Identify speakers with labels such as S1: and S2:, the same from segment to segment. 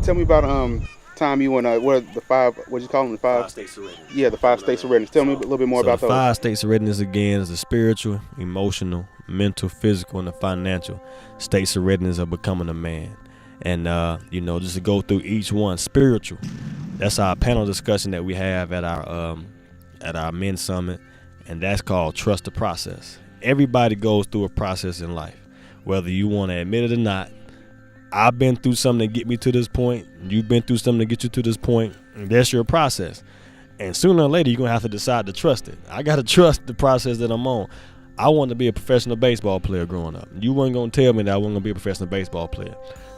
S1: tell me about time you went. What are the five? What you call them? The five?
S2: 5 states of readiness.
S1: Yeah, the 5 states of readiness. Tell me a little bit more about
S3: the
S1: those.
S3: 5 states of readiness again is the spiritual, emotional, mental, physical, and the financial states of readiness of becoming a man. And just to go through each one. Spiritual, that's our panel discussion that we have at our men's summit, and that's called trust the process. Everybody goes through a process in life, whether you want to admit it or not. I've been through something to get me to this point. You've been through something to get you to this point. And that's your process. And sooner or later, you're going to have to decide to trust it. I got to trust the process that I'm on. I wanted to be a professional baseball player growing up. You weren't going to tell me that I wasn't going to be a professional baseball player.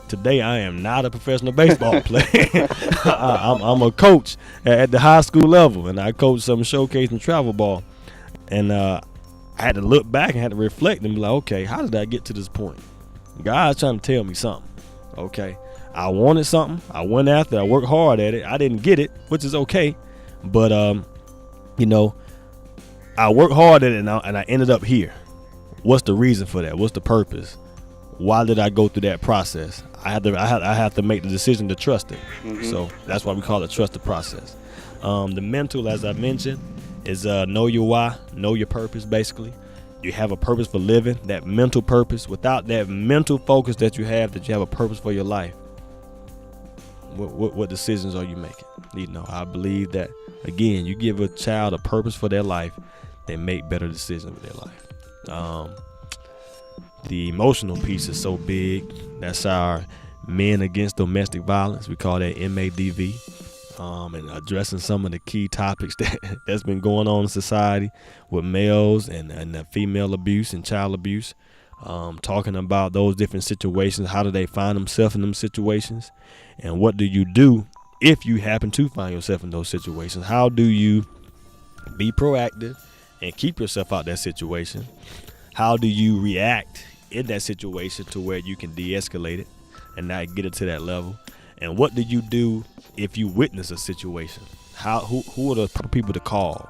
S3: Today, I am not a professional baseball player. I'm a coach at the high school level, and I coach some showcase and travel ball. And I had to look back and had to reflect and be like, okay, how did I get to this point? God's trying to tell me something. Okay, I wanted something. I went after it. I worked hard at it. I didn't get it, which is okay. But, I worked hard at it and I ended up here. What's the reason for that? What's the purpose? Why did I go through that process? I have to make the decision to trust it. Mm-hmm. So that's why we call it trust the process. The mental, as I mentioned, is know your why, know your purpose, basically. You have a purpose for living, that mental purpose. Without that mental focus that you have a purpose for your life, what decisions are you making? I believe that, again, you give a child a purpose for their life, they make better decisions with their life. The emotional piece is so big. That's our Men Against Domestic Violence. We call that MADV. And addressing some of the key topics that's been going on in society with males and female abuse and child abuse, talking about those different situations. How do they find themselves in them situations, and what do you do if you happen to find yourself in those situations? How do you be proactive and keep yourself out that situation? How do you react in that situation to where you can de-escalate it and not get it to that level? And what do you do if you witness a situation? Who are the people to call?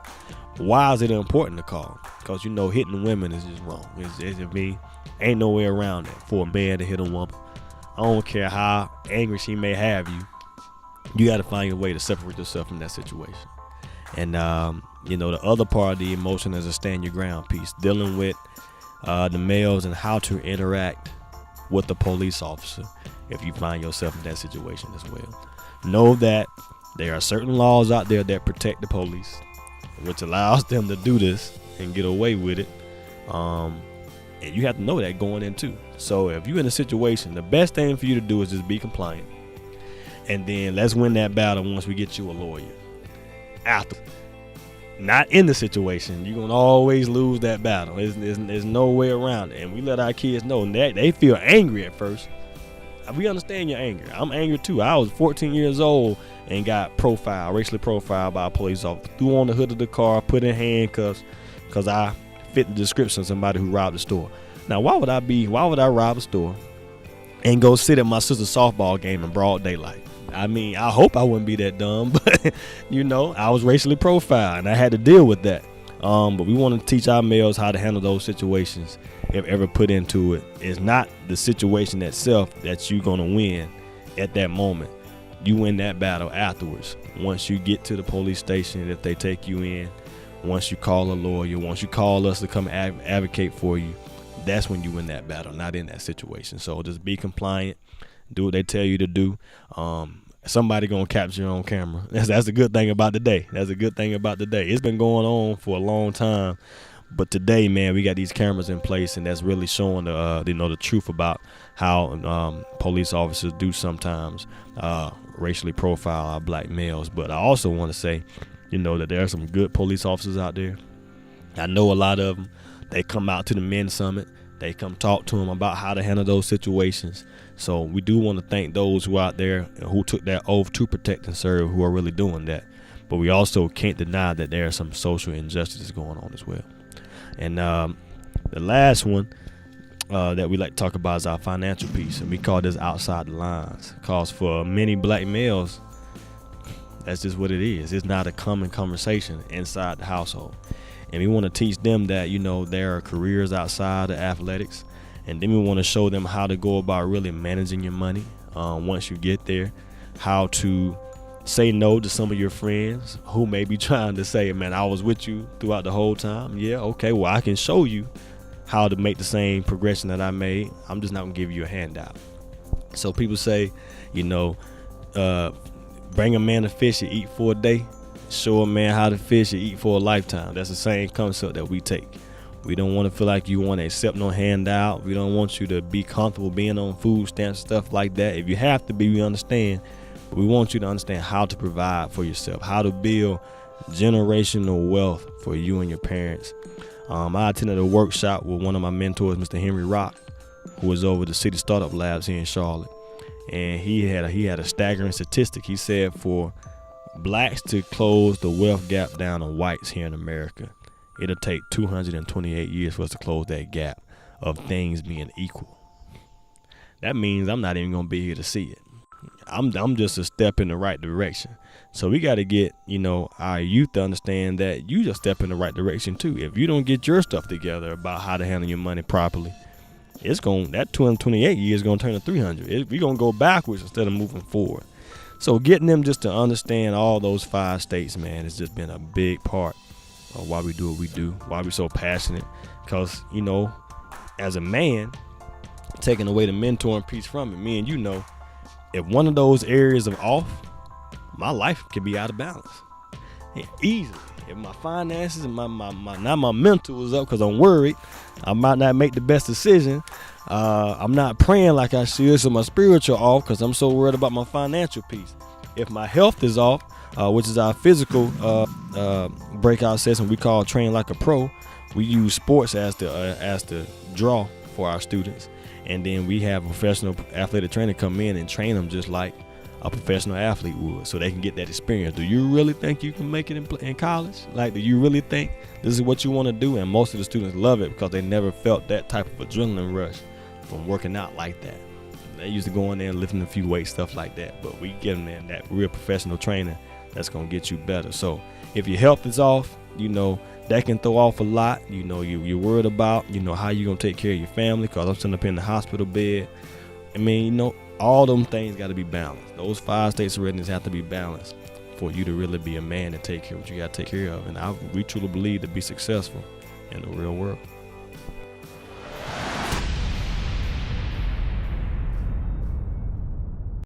S3: Why is it important to call? Because hitting women is just wrong. Ain't no way around it for a man to hit a woman. I don't care how angry she may have you. You got to find a way to separate yourself from that situation. And the other part of the emotion is a stand your ground piece, dealing with the males and how to interact with the police officer if you find yourself in that situation as well. Know that there are certain laws out there that protect the police, which allows them to do this and get away with it. And you have to know that going in too. So if you're in a situation, the best thing for you to do is just be compliant. And then let's win that battle once we get you a lawyer. After. Not in the situation. You're going to always lose that battle. There's no way around it. And we let our kids know that they feel angry at first. We understand your anger. I'm angry too. I was 14 years old and got racially profiled by a police officer. Threw on the hood of the car, put in handcuffs because I fit the description of somebody who robbed the store. Now, why would I rob a store and go sit at my sister's softball game in broad daylight? I mean, I hope I wouldn't be that dumb, but I was racially profiled and I had to deal with that. But we want to teach our males how to handle those situations if ever put into it. It's not the situation itself that you're going to win at that moment. You win that battle afterwards. Once you get to the police station, if they take you in, once you call a lawyer, once you call us to come advocate for you, that's when you win that battle, not in that situation. So just be compliant, do what they tell you to do. Somebody gonna capture you on camera. That's a good thing about the day. It's been going on for a long time, but today, man, we got these cameras in place, and that's really showing the truth about how police officers do sometimes racially profile our black males. But I also want to say, that there are some good police officers out there. I know a lot of them. They come out to the men's summit. They come talk to them about how to handle those situations. So we do want to thank those who are out there who took that oath to protect and serve, who are really doing that. But we also can't deny that there are some social injustices going on as well. And the last one that we like to talk about is our financial piece, and we call this outside the lines. Because for many black males, that's just what it is. It's not a common conversation inside the household. And we want to teach them that, there are careers outside of athletics. And then we want to show them how to go about really managing your money once you get there. how to say no to some of your friends who may be trying to say, man, I was with you throughout the whole time. Yeah, okay, well, I can show you how to make the same progression that I made. I'm just not gonna give you a handout. So people say, bring a man to fish and eat for a day. Show a man how to fish and eat for a lifetime. That's the same concept that we take. We don't want to feel like you want to accept no handout. We don't want you to be comfortable being on food stamps, stuff like that. If you have to be, we understand. But we want you to understand how to provide for yourself, how to build generational wealth for you and your parents. I attended a workshop with one of my mentors, Mr. Henry Rock, who was over the City Startup Labs here in Charlotte. And he had a staggering statistic. He said for blacks to close the wealth gap down on whites here in America, it'll take 228 years for us to close that gap of things being equal. That means I'm not even gonna be here to see it. I'm just a step in the right direction. So we got to get, our youth to understand that you just step in the right direction too. If you don't get your stuff together about how to handle your money properly, that 228 years is gonna turn to 300. We're gonna go backwards instead of moving forward. So getting them just to understand all those 5 states, man, has just been a big part of why we do what we do, why we're so passionate. Because, as a man, taking away the mentoring piece from it, me and if one of those areas are off, my life can be out of balance. Easily. If my finances and my mental is up because I'm worried, I might not make the best decision. I'm not praying like I should, so my spiritual off because I'm so worried about my financial piece. If my health is off, which is our physical breakout session we call Train Like a Pro, we use sports as the draw for our students. And then we have a professional athletic trainer come in and train them just like a professional athlete would, so they can get that experience. Do you really think you can make it in college? Like, do you really think this is what you want to do? And most of the students love it because they never felt that type of adrenaline rush from working out like that. They used to go in there and lifting a few weights, stuff like that. But we give them that real professional training that's going to get you better. So if your health is off, that can throw off a lot. You're worried about, how you going to take care of your family because I'm sitting up in the hospital bed. I mean, all them things got to be balanced. Those 5 states of readiness have to be balanced for you to really be a man and take care of what you got to take care of. And we truly believe to be successful in the real world.